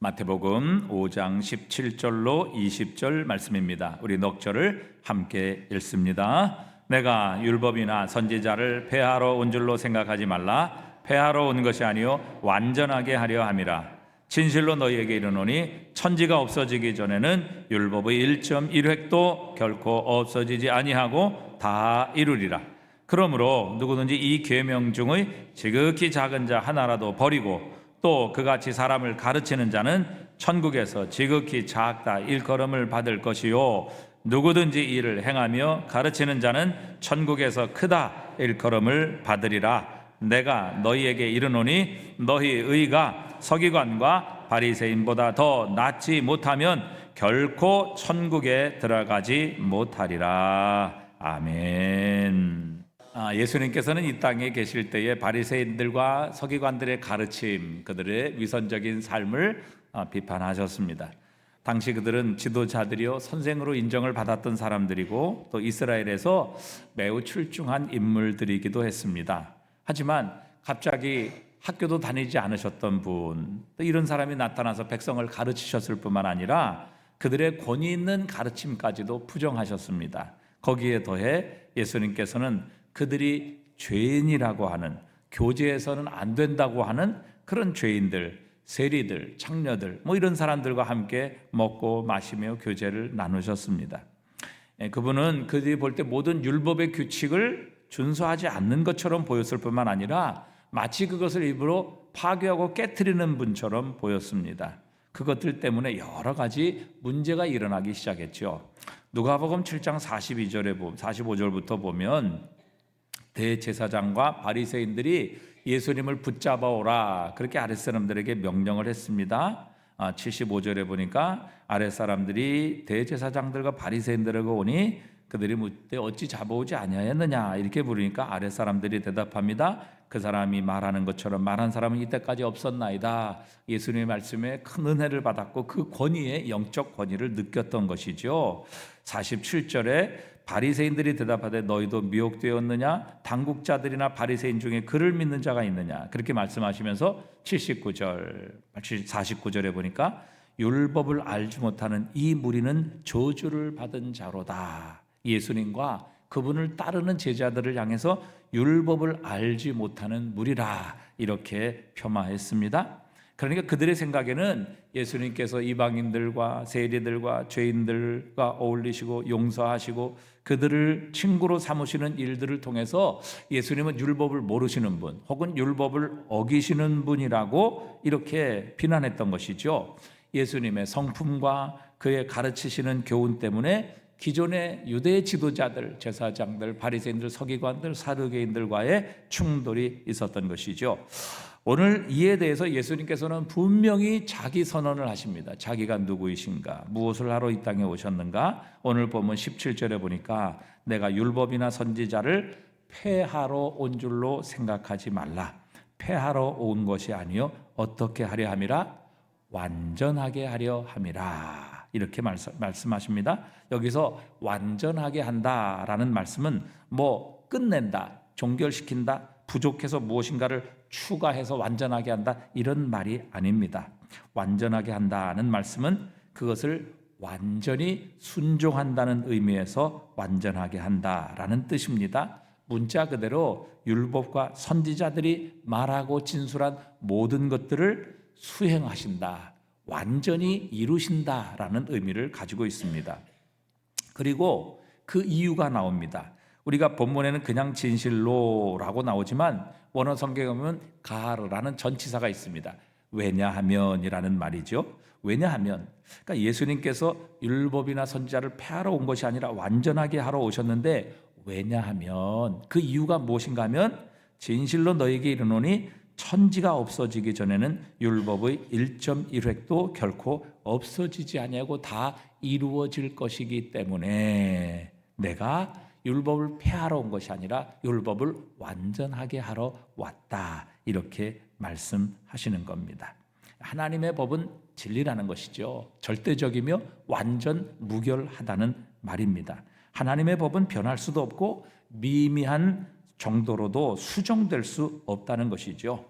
마태복음 5장 17절로 20절 말씀입니다. 우리 넉절을 함께 읽습니다. 내가 율법이나 선지자를 폐하러 온 줄로 생각하지 말라. 폐하러 온 것이 아니요 완전하게 하려 함이라. 진실로 너희에게 이르노니 천지가 없어지기 전에는 율법의 1.1획도 결코 없어지지 아니하고 다 이루리라. 그러므로 누구든지 이 계명 중의 지극히 작은 자 하나라도 버리고 또 그같이 사람을 가르치는 자는 천국에서 지극히 작다 일컬음을 받을 것이요 누구든지 이를 행하며 가르치는 자는 천국에서 크다 일컬음을 받으리라. 내가 너희에게 이르노니 너희 의가 서기관과 바리새인보다 더 낫지 못하면 결코 천국에 들어가지 못하리라. 아멘. 예수님께서는 이 땅에 계실 때에 바리새인들과 서기관들의 가르침, 그들의 위선적인 삶을 비판하셨습니다. 당시 그들은 지도자들이요 선생으로 인정을 받았던 사람들이고 또 이스라엘에서 매우 출중한 인물들이기도 했습니다. 하지만 갑자기 학교도 다니지 않으셨던 분, 또 이런 사람이 나타나서 백성을 가르치셨을 뿐만 아니라 그들의 권위 있는 가르침까지도 부정하셨습니다. 거기에 더해 예수님께서는 그들이 죄인이라고 하는, 교제에서는 안 된다고 하는 그런 죄인들, 세리들, 창녀들 이런 사람들과 함께 먹고 마시며 교제를 나누셨습니다. 그분은 그들이 볼 때 모든 율법의 규칙을 준수하지 않는 것처럼 보였을 뿐만 아니라 마치 그것을 일부러 파괴하고 깨트리는 분처럼 보였습니다. 그것들 때문에 여러 가지 문제가 일어나기 시작했죠. 누가복음 7장 45절부터 보면 대제사장과 바리새인들이 예수님을 붙잡아 오라 그렇게 아랫사람들에게 명령을 했습니다. 75절에 보니까 아랫사람들이 대제사장들과 바리새인들에게 오니 그들이 묻되 어찌 잡아오지 아니하였느냐 이렇게 물으니까 아랫사람들이 대답합니다. 그 사람이 말하는 것처럼 말한 사람은 이때까지 없었나이다. 예수님의 말씀에 큰 은혜를 받았고 그 권위에 영적 권위를 느꼈던 것이죠. 47절에 바리새인들이 대답하되 너희도 미혹되었느냐? 당국자들이나 바리새인 중에 그를 믿는 자가 있느냐? 그렇게 말씀하시면서 49절에 보니까 율법을 알지 못하는 이 무리는 저주를 받은 자로다. 예수님과 그분을 따르는 제자들을 향해서 율법을 알지 못하는 무리라 이렇게 폄하했습니다. 그러니까 그들의 생각에는 예수님께서 이방인들과 세리들과 죄인들과 어울리시고 용서하시고 그들을 친구로 삼으시는 일들을 통해서 예수님은 율법을 모르시는 분 혹은 율법을 어기시는 분이라고 이렇게 비난했던 것이죠. 예수님의 성품과 그의 가르치시는 교훈 때문에 기존의 유대 지도자들, 제사장들, 바리새인들, 서기관들, 사두개인들과의 충돌이 있었던 것이죠. 오늘 이에 대해서 예수님께서는 분명히 자기 선언을 하십니다. 자기가 누구이신가, 무엇을 하러 이 땅에 오셨는가. 오늘 보면 17절에 보니까 내가 율법이나 선지자를 폐하러 온 줄로 생각하지 말라. 폐하러 온 것이 아니요 어떻게 하려 함이라? 완전하게 하려 함이라. 이렇게 말씀하십니다. 여기서 완전하게 한다라는 말씀은 끝낸다, 종결시킨다, 부족해서 무엇인가를 추가해서 완전하게 한다 이런 말이 아닙니다. 완전하게 한다는 말씀은 그것을 완전히 순종한다는 의미에서 완전하게 한다라는 뜻입니다. 문자 그대로 율법과 선지자들이 말하고 진술한 모든 것들을 수행하신다, 완전히 이루신다라는 의미를 가지고 있습니다. 그리고 그 이유가 나옵니다. 우리가 본문에는 그냥 진실로라고 나오지만 원어 성경에 보면 가르라는 전치사가 있습니다. 왜냐하면이라는 말이죠. 왜냐하면 그러니까 예수님께서 율법이나 선지자를 폐하러 온 것이 아니라 완전하게 하러 오셨는데 왜냐하면 그 이유가 무엇인가 하면 진실로 너에게 이르노니 천지가 없어지기 전에는 율법의 1.1획도 결코 없어지지 아니하고 다 이루어질 것이기 때문에 내가 율법을 폐하러 온 것이 아니라 율법을 완전하게 하러 왔다 이렇게 말씀하시는 겁니다. 하나님의 법은 진리라는 것이죠. 절대적이며 완전 무결하다는 말입니다. 하나님의 법은 변할 수도 없고 미미한 정도로도 수정될 수 없다는 것이죠.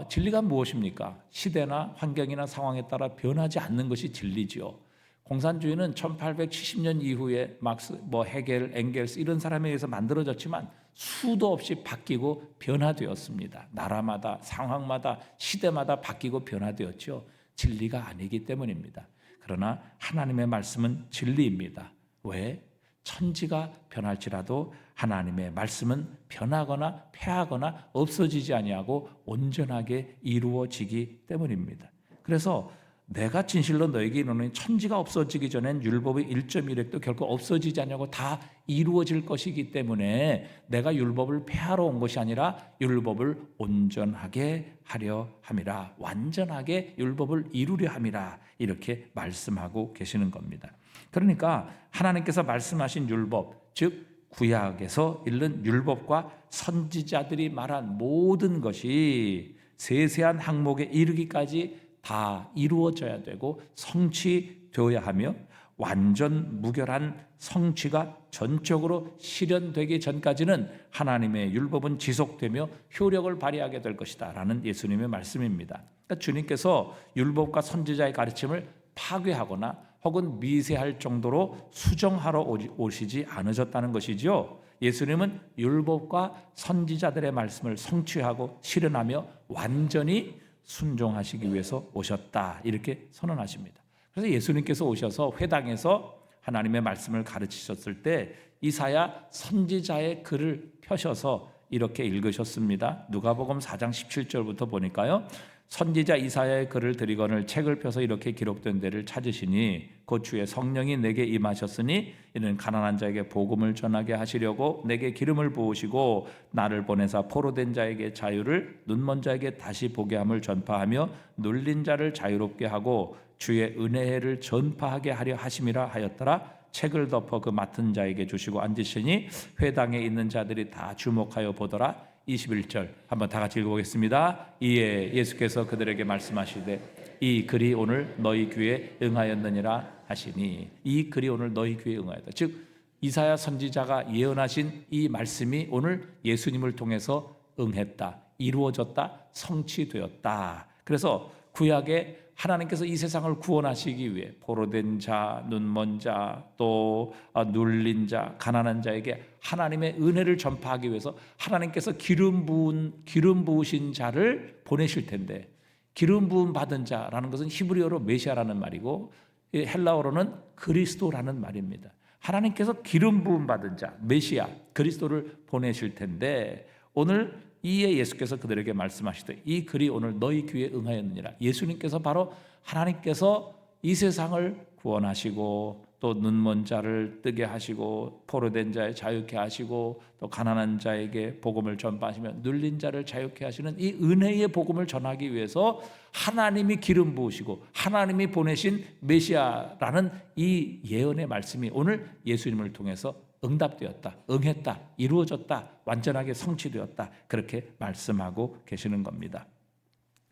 진리가 무엇입니까? 시대나 환경이나 상황에 따라 변하지 않는 것이 진리지요. 공산주의는 1870년 이후에 막스, 헤겔, 엥겔스 이런 사람에 의해서 만들어졌지만 수도 없이 바뀌고 변화되었습니다. 나라마다, 상황마다, 시대마다 바뀌고 변화되었죠. 진리가 아니기 때문입니다. 그러나 하나님의 말씀은 진리입니다. 왜? 천지가 변할지라도 하나님의 말씀은 변하거나 패하거나 없어지지 아니하고 온전하게 이루어지기 때문입니다. 그래서 내가 진실로 너에게 이르노니 천지가 없어지기 전엔 율법의 1.1획도 결코 없어지지 않냐고 다 이루어질 것이기 때문에 내가 율법을 폐하러 온 것이 아니라 율법을 온전하게 하려 함이라, 완전하게 율법을 이루려 함이라, 이렇게 말씀하고 계시는 겁니다. 그러니까 하나님께서 말씀하신 율법, 즉 구약에서 읽는 율법과 선지자들이 말한 모든 것이 세세한 항목에 이르기까지 다 이루어져야 되고 성취되어야 하며 완전 무결한 성취가 전적으로 실현되기 전까지는 하나님의 율법은 지속되며 효력을 발휘하게 될 것이다 라는 예수님의 말씀입니다. 그러니까 주님께서 율법과 선지자의 가르침을 파괴하거나 혹은 미세할 정도로 수정하러 오시지 않으셨다는 것이죠. 예수님은 율법과 선지자들의 말씀을 성취하고 실현하며 완전히 순종하시기 위해서 오셨다, 이렇게 선언하십니다. 그래서 예수님께서 오셔서 회당에서 하나님의 말씀을 가르치셨을 때 이사야 선지자의 글을 펴셔서 이렇게 읽으셨습니다. 누가복음 4장 17절부터 보니까요, 선지자 이사야의 글을 드리거늘 책을 펴서 이렇게 기록된 데를 찾으시니 곧 주의 성령이 내게 임하셨으니 이는 가난한 자에게 복음을 전하게 하시려고 내게 기름을 부으시고 나를 보내사 포로된 자에게 자유를, 눈먼 자에게 다시 보게 함을 전파하며 눌린 자를 자유롭게 하고 주의 은혜를 전파하게 하려 하심이라 하였더라. 책을 덮어 그 맡은 자에게 주시고 앉으시니 회당에 있는 자들이 다 주목하여 보더라. 21절 한번 다 같이 읽어보겠습니다. 이에 예수께서 그들에게 말씀하시되 이 글이 오늘 너희 귀에 응하였느니라 하시니, 이 글이 오늘 너희 귀에 응하였다. 즉 이사야 선지자가 예언하신 이 말씀이 오늘 예수님을 통해서 응했다, 이루어졌다, 성취되었다. 그래서 구약에 하나님께서 이 세상을 구원하시기 위해 포로된 자, 눈먼 자, 또 눌린 자, 가난한 자에게 하나님의 은혜를 전파하기 위해서 하나님께서 기름 부으신 자를 보내실 텐데, 기름 부음 받은 자라는 것은 히브리어로 메시아라는 말이고 헬라어로는 그리스도라는 말입니다. 하나님께서 기름 부음 받은 자, 메시아, 그리스도를 보내실 텐데 오늘 이에 예수께서 그들에게 말씀하시되 이 글이 오늘 너희 귀에 응하였느니라. 예수님께서 바로 하나님께서 이 세상을 구원하시고 또 눈먼 자를 뜨게 하시고 포로된 자에 자유케 하시고 또 가난한 자에게 복음을 전파하시며 눌린 자를 자유케 하시는 이 은혜의 복음을 전하기 위해서 하나님이 기름 부으시고 하나님이 보내신 메시아라는 이 예언의 말씀이 오늘 예수님을 통해서 응답되었다, 응했다, 이루어졌다, 완전하게 성취되었다, 그렇게 말씀하고 계시는 겁니다.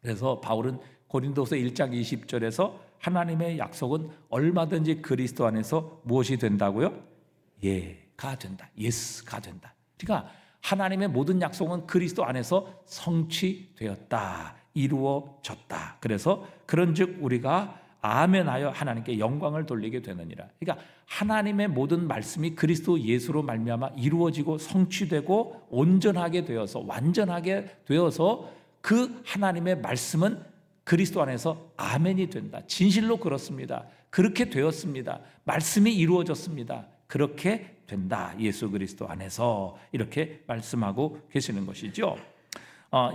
그래서 바울은 고린도서 1장 20절에서 하나님의 약속은 얼마든지 그리스도 안에서 무엇이 된다고요? 예가 된다, 예스가 된다. 그러니까 하나님의 모든 약속은 그리스도 안에서 성취되었다, 이루어졌다. 그래서 그런즉 우리가 아멘하여 하나님께 영광을 돌리게 되느니라. 그러니까 하나님의 모든 말씀이 그리스도 예수로 말미암아 이루어지고 성취되고 온전하게 되어서 완전하게 되어서 그 하나님의 말씀은 그리스도 안에서 아멘이 된다. 진실로 그렇습니다. 그렇게 되었습니다. 말씀이 이루어졌습니다. 그렇게 된다. 예수 그리스도 안에서, 이렇게 말씀하고 계시는 것이죠.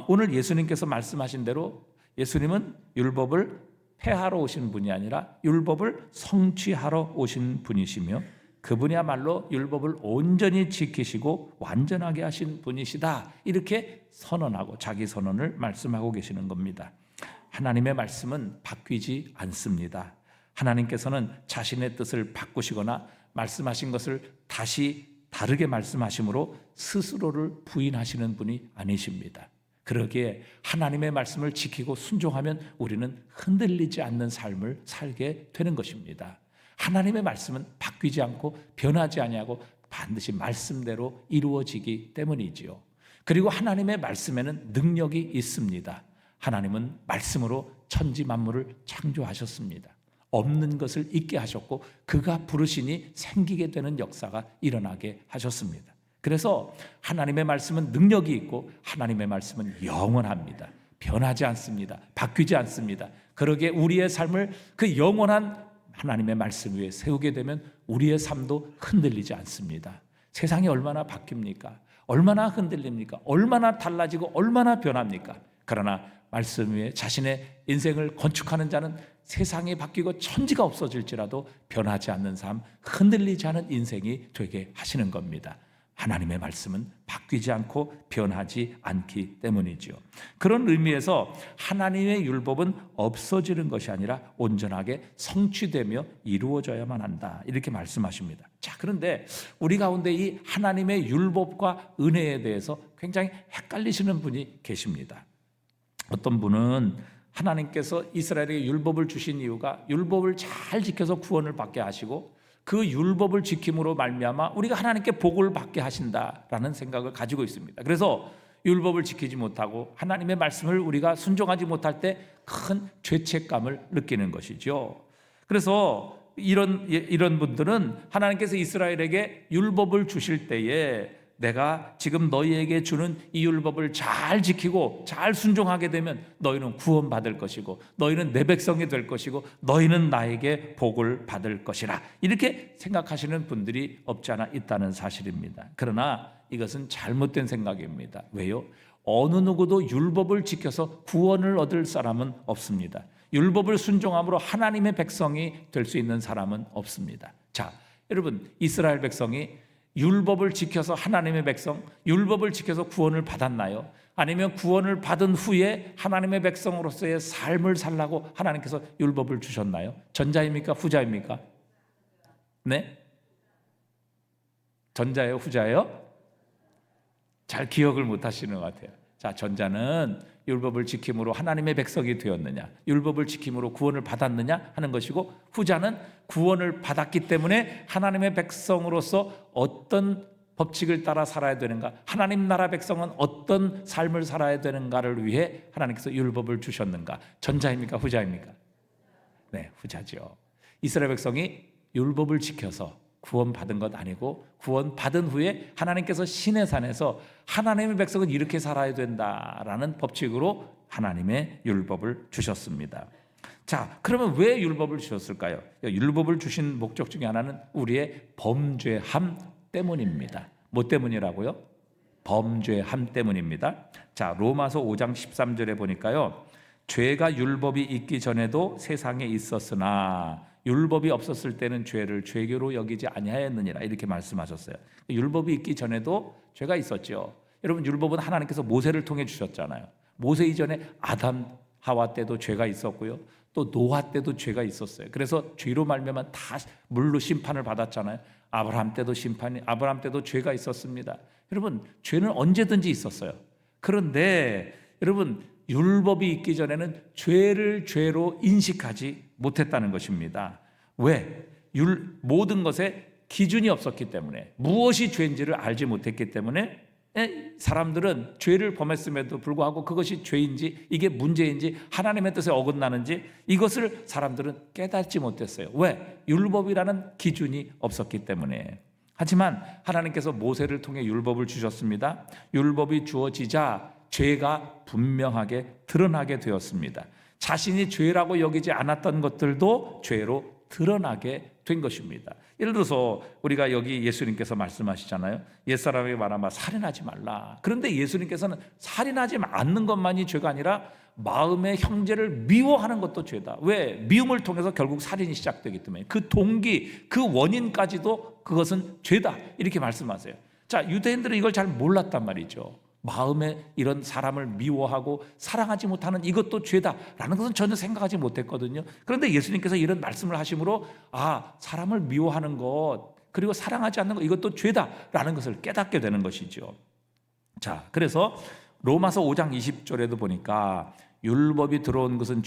오늘 예수님께서 말씀하신 대로 예수님은 율법을 폐하러 오신 분이 아니라 율법을 성취하러 오신 분이시며 그분이야말로 율법을 온전히 지키시고 완전하게 하신 분이시다, 이렇게 선언하고 자기 선언을 말씀하고 계시는 겁니다. 하나님의 말씀은 바뀌지 않습니다. 하나님께서는 자신의 뜻을 바꾸시거나 말씀하신 것을 다시 다르게 말씀하심으로 스스로를 부인하시는 분이 아니십니다. 그러기에 하나님의 말씀을 지키고 순종하면 우리는 흔들리지 않는 삶을 살게 되는 것입니다. 하나님의 말씀은 바뀌지 않고 변하지 아니하고 반드시 말씀대로 이루어지기 때문이지요. 그리고 하나님의 말씀에는 능력이 있습니다. 하나님은 말씀으로 천지 만물을 창조하셨습니다. 없는 것을 있게 하셨고 그가 부르시니 생기게 되는 역사가 일어나게 하셨습니다. 그래서 하나님의 말씀은 능력이 있고 하나님의 말씀은 영원합니다. 변하지 않습니다. 바뀌지 않습니다. 그러기에 우리의 삶을 그 영원한 하나님의 말씀 위에 세우게 되면 우리의 삶도 흔들리지 않습니다. 세상이 얼마나 바뀝니까? 얼마나 흔들립니까? 얼마나 달라지고 얼마나 변합니까? 그러나 말씀 위에 자신의 인생을 건축하는 자는 세상이 바뀌고 천지가 없어질지라도 변하지 않는 삶, 흔들리지 않은 인생이 되게 하시는 겁니다. 하나님의 말씀은 바뀌지 않고 변하지 않기 때문이죠. 그런 의미에서 하나님의 율법은 없어지는 것이 아니라 온전하게 성취되며 이루어져야만 한다, 이렇게 말씀하십니다. 자, 그런데 우리 가운데 이 하나님의 율법과 은혜에 대해서 굉장히 헷갈리시는 분이 계십니다. 어떤 분은 하나님께서 이스라엘에게 율법을 주신 이유가 율법을 잘 지켜서 구원을 받게 하시고 그 율법을 지킴으로 말미암아 우리가 하나님께 복을 받게 하신다라는 생각을 가지고 있습니다. 그래서 율법을 지키지 못하고 하나님의 말씀을 우리가 순종하지 못할 때 큰 죄책감을 느끼는 것이죠. 그래서 이런 분들은 하나님께서 이스라엘에게 율법을 주실 때에 내가 지금 너희에게 주는 이 율법을 잘 지키고 잘 순종하게 되면 너희는 구원받을 것이고 너희는 내 백성이 될 것이고 너희는 나에게 복을 받을 것이라, 이렇게 생각하시는 분들이 없지 않아 있다는 사실입니다. 그러나 이것은 잘못된 생각입니다. 왜요? 어느 누구도 율법을 지켜서 구원을 얻을 사람은 없습니다. 율법을 순종함으로 하나님의 백성이 될 수 있는 사람은 없습니다. 자, 여러분, 이스라엘 백성이 율법을 지켜서 하나님의 백성, 율법을 지켜서 구원을 받았나요? 아니면 구원을 받은 후에 하나님의 백성으로서의 삶을 살라고 하나님께서 율법을 주셨나요? 전자입니까? 후자입니까? 네? 전자예요? 후자예요? 잘 기억을 못 하시는 것 같아요. 자, 전자는 율법을 지킴으로 하나님의 백성이 되었느냐, 율법을 지킴으로 구원을 받았느냐 하는 것이고, 후자는 구원을 받았기 때문에 하나님의 백성으로서 어떤 법칙을 따라 살아야 되는가, 하나님 나라 백성은 어떤 삶을 살아야 되는가를 위해 하나님께서 율법을 주셨는가. 전자입니까? 후자입니까? 네, 후자죠. 이스라엘 백성이 율법을 지켜서 구원받은 것 아니고 구원받은 후에 하나님께서 시내 산에서 하나님의 백성은 이렇게 살아야 된다라는 법칙으로 하나님의 율법을 주셨습니다. 자, 그러면 왜 율법을 주셨을까요? 율법을 주신 목적 중에 하나는 우리의 범죄함 때문입니다. 뭐 때문이라고요? 범죄함 때문입니다. 자, 로마서 5장 13절에 보니까요, 죄가 율법이 있기 전에도 세상에 있었으나 율법이 없었을 때는 죄를 죄교로 여기지 아니하였느니라, 이렇게 말씀하셨어요. 율법이 있기 전에도 죄가 있었죠. 여러분, 율법은 하나님께서 모세를 통해 주셨잖아요. 모세 이전에 아담 하와 때도 죄가 있었고요, 또 노아 때도 죄가 있었어요. 그래서 죄로 말미암아 다 물로 심판을 받았잖아요. 아브라함 때도 죄가 있었습니다. 여러분, 죄는 언제든지 있었어요. 그런데 여러분, 율법이 있기 전에는 죄를 죄로 인식하지 못했다는 것입니다. 왜? 모든 것에 기준이 없었기 때문에, 무엇이 죄인지를 알지 못했기 때문에 사람들은 죄를 범했음에도 불구하고 그것이 죄인지, 이게 문제인지, 하나님의 뜻에 어긋나는지, 이것을 사람들은 깨닫지 못했어요. 왜? 율법이라는 기준이 없었기 때문에. 하지만 하나님께서 모세를 통해 율법을 주셨습니다. 율법이 주어지자 죄가 분명하게 드러나게 되었습니다. 자신이 죄라고 여기지 않았던 것들도 죄로 드러나게 된 것입니다. 예를 들어서 우리가 여기 예수님께서 말씀하시잖아요. 옛사람에게 말하마 살인하지 말라. 그런데 예수님께서는 살인하지 않는 것만이 죄가 아니라 마음의 형제를 미워하는 것도 죄다. 왜? 미움을 통해서 결국 살인이 시작되기 때문에 그 동기, 그 원인까지도 그것은 죄다, 이렇게 말씀하세요. 자, 유대인들은 이걸 잘 몰랐단 말이죠. 마음에 이런 사람을 미워하고 사랑하지 못하는 이것도 죄다라는 것은 전혀 생각하지 못했거든요. 그런데 예수님께서 이런 말씀을 하심으로 사람을 미워하는 것, 그리고 사랑하지 않는 것, 이것도 죄다라는 것을 깨닫게 되는 것이죠. 자, 그래서 로마서 5장 20절에도 보니까 율법이 들어온 것은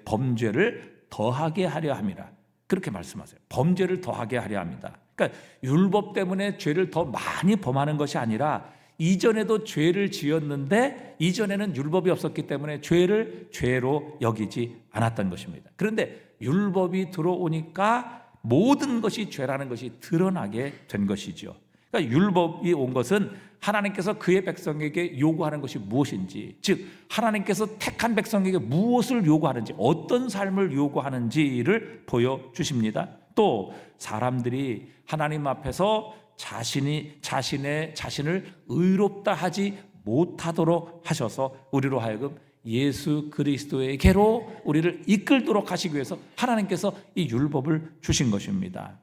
범죄를 더하게 하려 함이라, 그렇게 말씀하세요. 범죄를 더하게 하려 합니다. 그러니까 율법 때문에 죄를 더 많이 범하는 것이 아니라 이전에도 죄를 지었는데 이전에는 율법이 없었기 때문에 죄를 죄로 여기지 않았던 것입니다. 그런데 율법이 들어오니까 모든 것이 죄라는 것이 드러나게 된 것이죠. 그러니까 율법이 온 것은 하나님께서 그의 백성에게 요구하는 것이 무엇인지, 즉 하나님께서 택한 백성에게 무엇을 요구하는지, 어떤 삶을 요구하는지를 보여주십니다. 또 사람들이 하나님 앞에서 자신을 의롭다 하지 못하도록 하셔서 우리로 하여금 예수 그리스도에게로 우리를 이끌도록 하시기 위해서 하나님께서 이 율법을 주신 것입니다.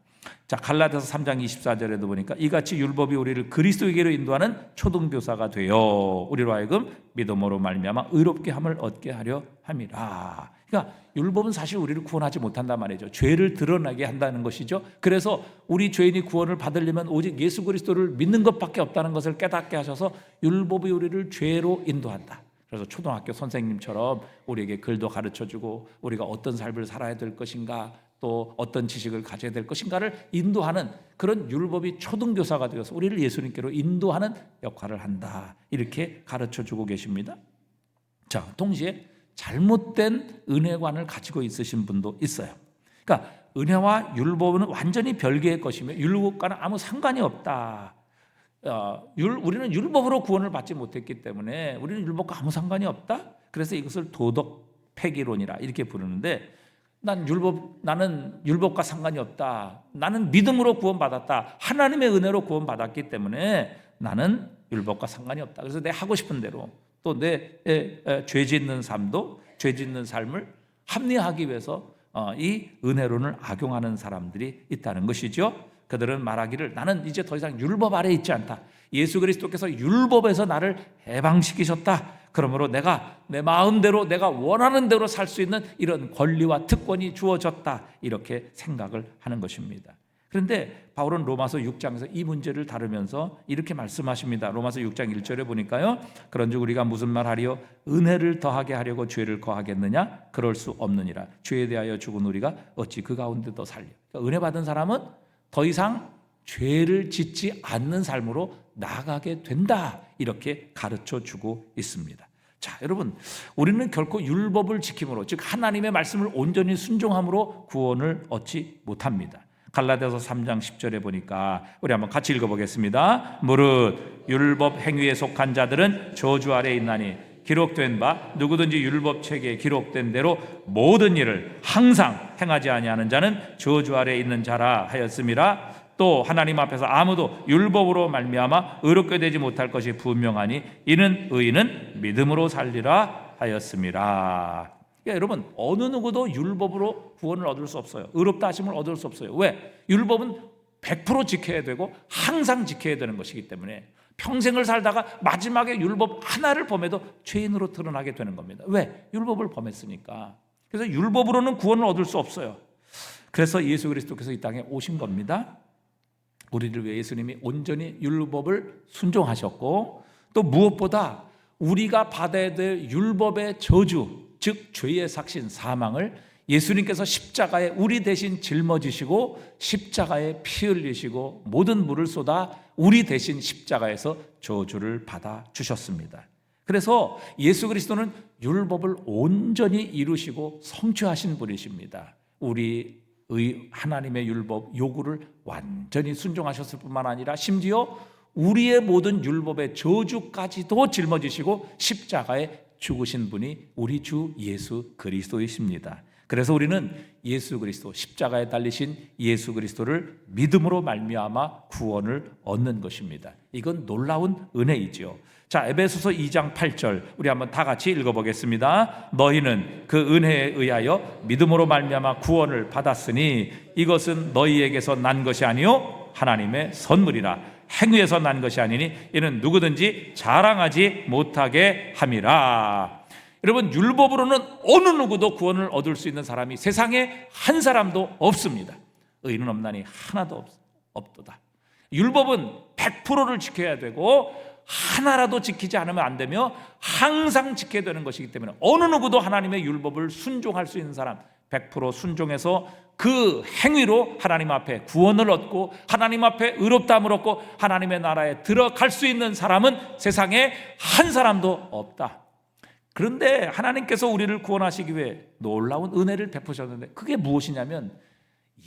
자, 갈라디아서 3장 24절에도 보니까 이같이 율법이 우리를 그리스도에게로 인도하는 초등교사가 되어 우리로 하여금 믿음으로 말미암아 의롭게 함을 얻게 하려 함이라. 그러니까 율법은 사실 우리를 구원하지 못한단 말이죠. 죄를 드러나게 한다는 것이죠. 그래서 우리 죄인이 구원을 받으려면 오직 예수 그리스도를 믿는 것밖에 없다는 것을 깨닫게 하셔서 율법이 우리를 죄로 인도한다. 그래서 초등학교 선생님처럼 우리에게 글도 가르쳐주고 우리가 어떤 삶을 살아야 될 것인가, 또 어떤 지식을 가져야 될 것인가를 인도하는 그런 율법이 초등교사가 되어서 우리를 예수님께로 인도하는 역할을 한다, 이렇게 가르쳐주고 계십니다. 자, 동시에 잘못된 은혜관을 가지고 있으신 분도 있어요. 그러니까 은혜와 율법은 완전히 별개의 것이며 율법과는 아무 상관이 없다. 우리는 율법으로 구원을 받지 못했기 때문에 우리는 율법과 아무 상관이 없다. 그래서 이것을 도덕 폐기론이라 이렇게 부르는데, 나는 율법과 상관이 없다. 나는 믿음으로 구원받았다. 하나님의 은혜로 구원받았기 때문에 나는 율법과 상관이 없다. 그래서 내 하고 싶은 대로, 또 내 죄 짓는 삶을 합리화하기 위해서 이 은혜론을 악용하는 사람들이 있다는 것이죠. 그들은 말하기를 나는 이제 더 이상 율법 아래에 있지 않다. 예수 그리스도께서 율법에서 나를 해방시키셨다. 그러므로 내가 내 마음대로 내가 원하는 대로 살 수 있는 이런 권리와 특권이 주어졌다, 이렇게 생각을 하는 것입니다. 그런데 바울은 로마서 6장에서 이 문제를 다루면서 이렇게 말씀하십니다. 로마서 6장 1절에 보니까요, 그런즉 우리가 무슨 말하리요? 은혜를 더하게 하려고 죄를 거하겠느냐? 그럴 수 없느니라. 죄에 대하여 죽은 우리가 어찌 그 가운데 더 살려? 그러니까 은혜 받은 사람은 더 이상 죄를 짓지 않는 삶으로 나아가게 된다, 이렇게 가르쳐주고 있습니다. 자, 여러분, 우리는 결코 율법을 지킴으로, 즉 하나님의 말씀을 온전히 순종함으로 구원을 얻지 못합니다. 갈라디아서 3장 10절에 보니까 우리 한번 같이 읽어보겠습니다. 무릇 율법 행위에 속한 자들은 저주 아래에 있나니 기록된 바 누구든지 율법 책에 기록된 대로 모든 일을 항상 행하지 아니하는 자는 저주 아래에 있는 자라 하였음이라. 또 하나님 앞에서 아무도 율법으로 말미암아 의롭게 되지 못할 것이 분명하니 이는 의인은 믿음으로 살리라 하였음이라. 그러니까 여러분, 어느 누구도 율법으로 구원을 얻을 수 없어요. 의롭다 하심을 얻을 수 없어요. 왜? 율법은 100% 지켜야 되고 항상 지켜야 되는 것이기 때문에 평생을 살다가 마지막에 율법 하나를 범해도 죄인으로 드러나게 되는 겁니다. 왜? 율법을 범했으니까. 그래서 율법으로는 구원을 얻을 수 없어요. 그래서 예수 그리스도께서 이 땅에 오신 겁니다. 우리를 위해 예수님이 온전히 율법을 순종하셨고, 또 무엇보다 우리가 받아야 될 율법의 저주, 즉 죄의 삭신 사망을 예수님께서 십자가에 우리 대신 짊어지시고 십자가에 피 흘리시고 모든 물을 쏟아 우리 대신 십자가에서 저주를 받아 주셨습니다. 그래서 예수 그리스도는 율법을 온전히 이루시고 성취하신 분이십니다. 우리 하나님의 율법 요구를 완전히 순종하셨을 뿐만 아니라 심지어 우리의 모든 율법의 저주까지도 짊어지시고 십자가에 죽으신 분이 우리 주 예수 그리스도이십니다. 그래서 우리는 예수 그리스도, 십자가에 달리신 예수 그리스도를 믿음으로 말미암아 구원을 얻는 것입니다. 이건 놀라운 은혜이지요. 자, 에베소서 2장 8절 우리 한번 다 같이 읽어보겠습니다. 너희는 그 은혜에 의하여 믿음으로 말미암아 구원을 받았으니 이것은 너희에게서 난 것이 아니요 하나님의 선물이라. 행위에서 난 것이 아니니 이는 누구든지 자랑하지 못하게 함이라. 여러분, 율법으로는 어느 누구도 구원을 얻을 수 있는 사람이 세상에 한 사람도 없습니다. 의인은 없나니 하나도 없도다. 율법은 100%를 지켜야 되고 하나라도 지키지 않으면 안 되며 항상 지켜야 되는 것이기 때문에 어느 누구도 하나님의 율법을 순종할 수 있는 사람, 100% 순종해서 그 행위로 하나님 앞에 구원을 얻고 하나님 앞에 의롭다함을 얻고 하나님의 나라에 들어갈 수 있는 사람은 세상에 한 사람도 없다. 그런데 하나님께서 우리를 구원하시기 위해 놀라운 은혜를 베푸셨는데 그게 무엇이냐면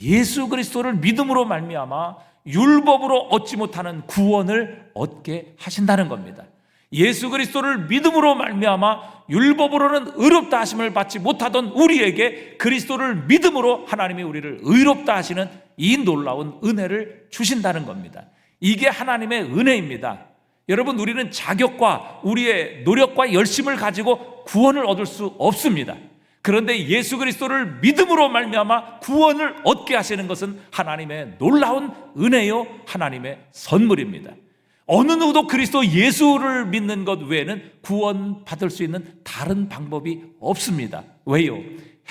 예수 그리스도를 믿음으로 말미암아 율법으로 얻지 못하는 구원을 얻게 하신다는 겁니다. 예수 그리스도를 믿음으로 말미암아 율법으로는 의롭다 하심을 받지 못하던 우리에게 그리스도를 믿음으로 하나님이 우리를 의롭다 하시는 이 놀라운 은혜를 주신다는 겁니다. 이게 하나님의 은혜입니다. 여러분, 우리는 자격과 우리의 노력과 열심을 가지고 구원을 얻을 수 없습니다. 그런데 예수 그리스도를 믿음으로 말미암아 구원을 얻게 하시는 것은 하나님의 놀라운 은혜요, 하나님의 선물입니다. 어느 누구도 그리스도 예수를 믿는 것 외에는 구원받을 수 있는 다른 방법이 없습니다. 왜요?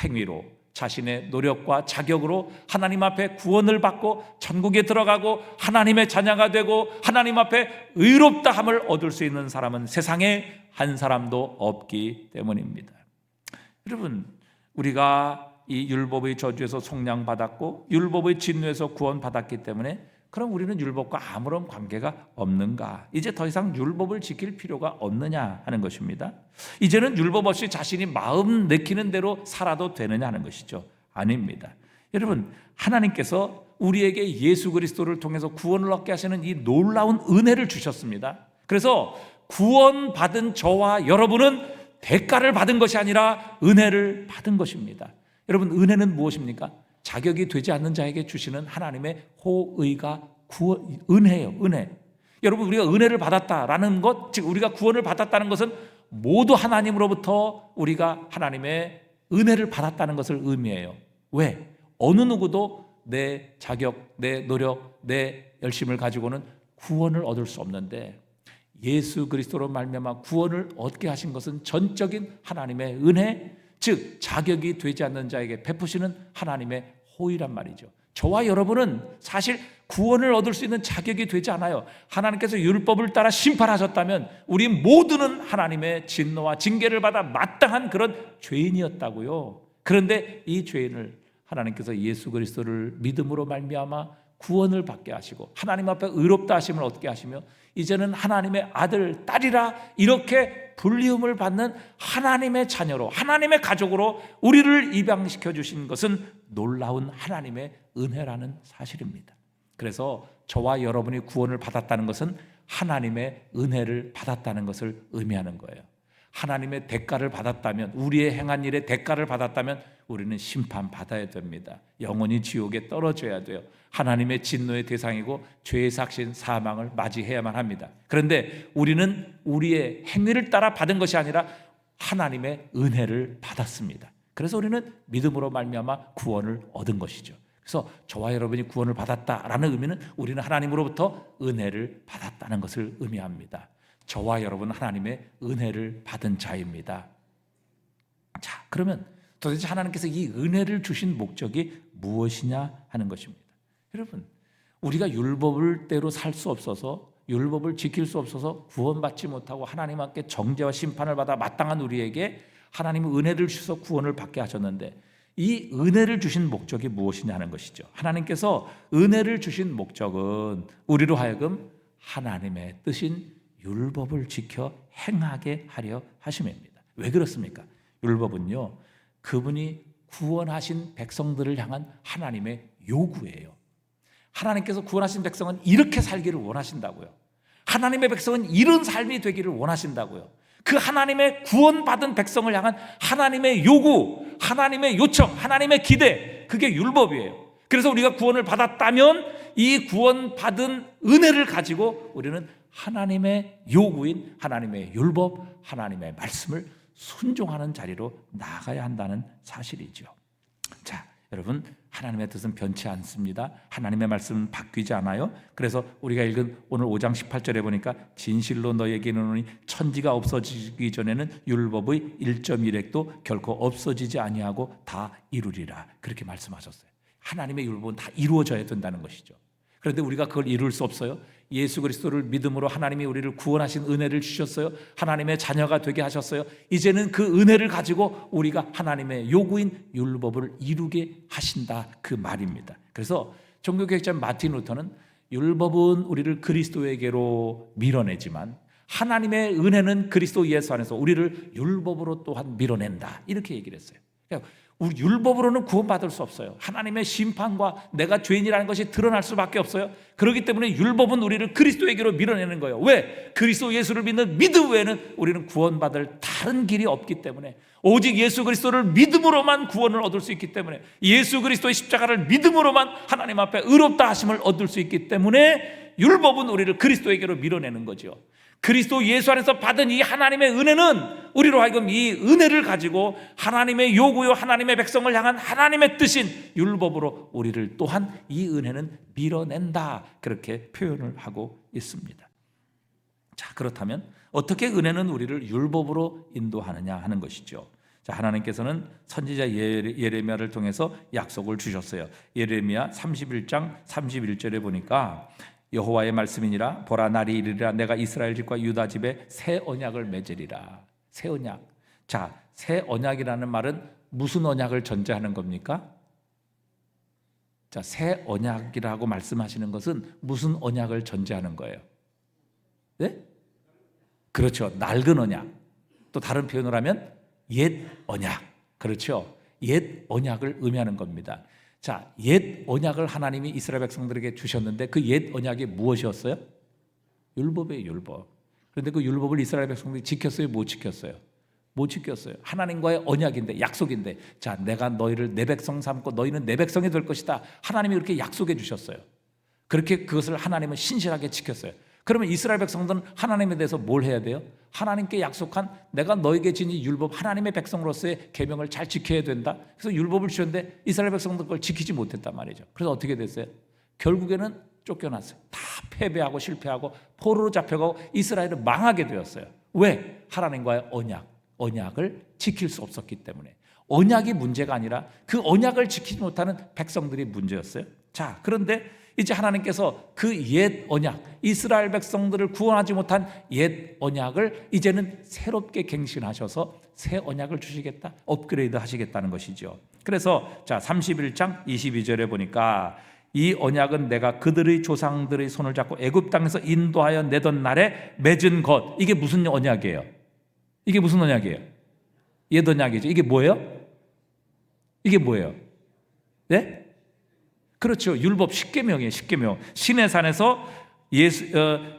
행위로, 자신의 노력과 자격으로 하나님 앞에 구원을 받고 천국에 들어가고 하나님의 자녀가 되고 하나님 앞에 의롭다함을 얻을 수 있는 사람은 세상에 한 사람도 없기 때문입니다. 여러분, 우리가 이 율법의 저주에서 속량받았고 율법의 진노에서 구원받았기 때문에 그럼 우리는 율법과 아무런 관계가 없는가? 이제 더 이상 율법을 지킬 필요가 없느냐 하는 것입니다. 이제는 율법 없이 자신이 마음 내키는 대로 살아도 되느냐 하는 것이죠. 아닙니다. 여러분, 하나님께서 우리에게 예수 그리스도를 통해서 구원을 얻게 하시는 이 놀라운 은혜를 주셨습니다. 그래서 구원받은 저와 여러분은 대가를 받은 것이 아니라 은혜를 받은 것입니다. 여러분, 은혜는 무엇입니까? 자격이 되지 않는 자에게 주시는 하나님의 호의가 은혜예요. 은혜. 여러분, 우리가 은혜를 받았다라는 것, 즉 우리가 구원을 받았다는 것은 모두 하나님으로부터 우리가 하나님의 은혜를 받았다는 것을 의미해요. 왜? 어느 누구도 내 자격, 내 노력, 내 열심을 가지고는 구원을 얻을 수 없는데 예수 그리스도로 말미암아 구원을 얻게 하신 것은 전적인 하나님의 은혜, 즉 자격이 되지 않는 자에게 베푸시는 하나님의 호의란 말이죠. 저와 여러분은 사실 구원을 얻을 수 있는 자격이 되지 않아요. 하나님께서 율법을 따라 심판하셨다면 우리 모두는 하나님의 진노와 징계를 받아 마땅한 그런 죄인이었다고요. 그런데 이 죄인을 하나님께서 예수 그리스도를 믿음으로 말미암아 구원을 받게 하시고 하나님 앞에 의롭다 하심을 얻게 하시며 이제는 하나님의 아들, 딸이라 이렇게 불리움을 받는 하나님의 자녀로, 하나님의 가족으로 우리를 입양시켜 주신 것은 놀라운 하나님의 은혜라는 사실입니다. 그래서 저와 여러분이 구원을 받았다는 것은 하나님의 은혜를 받았다는 것을 의미하는 거예요. 하나님의 대가를 받았다면, 우리의 행한 일의 대가를 받았다면 우리는 심판받아야 됩니다. 영원히 지옥에 떨어져야 돼요. 하나님의 진노의 대상이고 죄의 삭신 사망을 맞이해야만 합니다. 그런데 우리는 우리의 행위를 따라 받은 것이 아니라 하나님의 은혜를 받았습니다. 그래서 우리는 믿음으로 말미암아 구원을 얻은 것이죠. 그래서 저와 여러분이 구원을 받았다라는 의미는 우리는 하나님으로부터 은혜를 받았다는 것을 의미합니다. 저와 여러분은 하나님의 은혜를 받은 자입니다. 자, 그러면 도대체 하나님께서 이 은혜를 주신 목적이 무엇이냐 하는 것입니다. 여러분, 우리가 율법을대로 살 수 없어서, 율법을 지킬 수 없어서 구원받지 못하고 하나님 앞에 정죄와 심판을 받아 마땅한 우리에게 하나님은 은혜를 주셔서 구원을 받게 하셨는데 이 은혜를 주신 목적이 무엇이냐 하는 것이죠. 하나님께서 은혜를 주신 목적은 우리로 하여금 하나님의 뜻인 율법을 지켜 행하게 하려 하심입니다. 왜 그렇습니까? 율법은요, 그분이 구원하신 백성들을 향한 하나님의 요구예요. 하나님께서 구원하신 백성은 이렇게 살기를 원하신다고요. 하나님의 백성은 이런 삶이 되기를 원하신다고요. 그 하나님의 구원받은 백성을 향한 하나님의 요구, 하나님의 요청, 하나님의 기대, 그게 율법이에요. 그래서 우리가 구원을 받았다면 이 구원받은 은혜를 가지고 우리는 하나님의 요구인 하나님의 율법, 하나님의 말씀을 순종하는 자리로 나아가야 한다는 사실이죠. 자, 여러분, 하나님의 뜻은 변치 않습니다. 하나님의 말씀은 바뀌지 않아요. 그래서 우리가 읽은 오늘 5장 18절에 보니까 진실로 너희에게 이르노니 천지가 없어지기 전에는 율법의 1.1획도 결코 없어지지 아니하고 다 이루리라, 그렇게 말씀하셨어요. 하나님의 율법은 다 이루어져야 된다는 것이죠. 그런데 우리가 그걸 이룰 수 없어요. 예수 그리스도를 믿음으로 하나님이 우리를 구원하신 은혜를 주셨어요. 하나님의 자녀가 되게 하셨어요. 이제는 그 은혜를 가지고 우리가 하나님의 요구인 율법을 이루게 하신다, 그 말입니다. 그래서 종교개혁자 마틴 루터는 율법은 우리를 그리스도에게로 밀어내지만 하나님의 은혜는 그리스도 예수 안에서 우리를 율법으로 또한 밀어낸다, 이렇게 얘기를 했어요. 그러니까 우리 율법으로는 구원받을 수 없어요. 하나님의 심판과 내가 죄인이라는 것이 드러날 수밖에 없어요. 그렇기 때문에 율법은 우리를 그리스도에게로 밀어내는 거예요. 왜? 그리스도 예수를 믿는 믿음 외에는 우리는 구원받을 다른 길이 없기 때문에, 오직 예수 그리스도를 믿음으로만 구원을 얻을 수 있기 때문에, 예수 그리스도의 십자가를 믿음으로만 하나님 앞에 의롭다 하심을 얻을 수 있기 때문에 율법은 우리를 그리스도에게로 밀어내는 거죠. 그리스도 예수 안에서 받은 이 하나님의 은혜는 우리로 하여금 이 은혜를 가지고 하나님의 요구요 하나님의 백성을 향한 하나님의 뜻인 율법으로 우리를 또한 이 은혜는 밀어낸다, 그렇게 표현을 하고 있습니다. 자, 그렇다면 어떻게 은혜는 우리를 율법으로 인도하느냐 하는 것이죠. 자, 하나님께서는 선지자 예레미야를 통해서 약속을 주셨어요. 예레미야 31장 31절에 보니까 여호와의 말씀이니라, 보라 날이 이르리라, 내가 이스라엘 집과 유다 집에 새 언약을 맺으리라. 새 언약. 자, 새 언약이라는 말은 무슨 언약을 전제하는 겁니까? 자, 새 언약이라고 말씀하시는 것은 무슨 언약을 전제하는 거예요? 네? 그렇죠. 낡은 언약. 또 다른 표현을 하면 옛 언약. 그렇죠. 옛 언약을 의미하는 겁니다. 자, 옛 언약을 하나님이 이스라엘 백성들에게 주셨는데 그 옛 언약이 무엇이었어요? 율법이에요, 율법. 그런데 그 율법을 이스라엘 백성들이 지켰어요, 못 지켰어요? 못 지켰어요. 하나님과의 언약인데, 약속인데, 자, 내가 너희를 내 백성 삼고 너희는 내 백성이 될 것이다, 하나님이 그렇게 약속해 주셨어요. 그렇게 그것을 하나님은 신실하게 지켰어요. 그러면 이스라엘 백성들은 하나님에 대해서 뭘 해야 돼요? 하나님께 약속한 내가 너에게 진 이 율법, 하나님의 백성으로서의 계명을 잘 지켜야 된다. 그래서 율법을 주셨는데 이스라엘 백성들 그걸 지키지 못했단 말이죠. 그래서 어떻게 됐어요? 결국에는 쫓겨났어요. 다 패배하고 실패하고 포로로 잡혀가고 이스라엘은 망하게 되었어요. 왜? 하나님과의 언약을 지킬 수 없었기 때문에. 언약이 문제가 아니라 그 언약을 지키지 못하는 백성들이 문제였어요. 자, 그런데 이제 하나님께서 그 옛 언약, 이스라엘 백성들을 구원하지 못한 옛 언약을 이제는 새롭게 갱신하셔서 새 언약을 주시겠다, 업그레이드 하시겠다는 것이죠. 그래서 자, 31장 22절에 보니까 이 언약은 내가 그들의 조상들의 손을 잡고 애굽 땅에서 인도하여 내던 날에 맺은 것. 이게 무슨 언약이에요? 이게 무슨 언약이에요? 옛 언약이죠. 이게 뭐예요? 이게 뭐예요? 네? 그렇죠. 율법 10계명이에요. 10계명. 시내산에서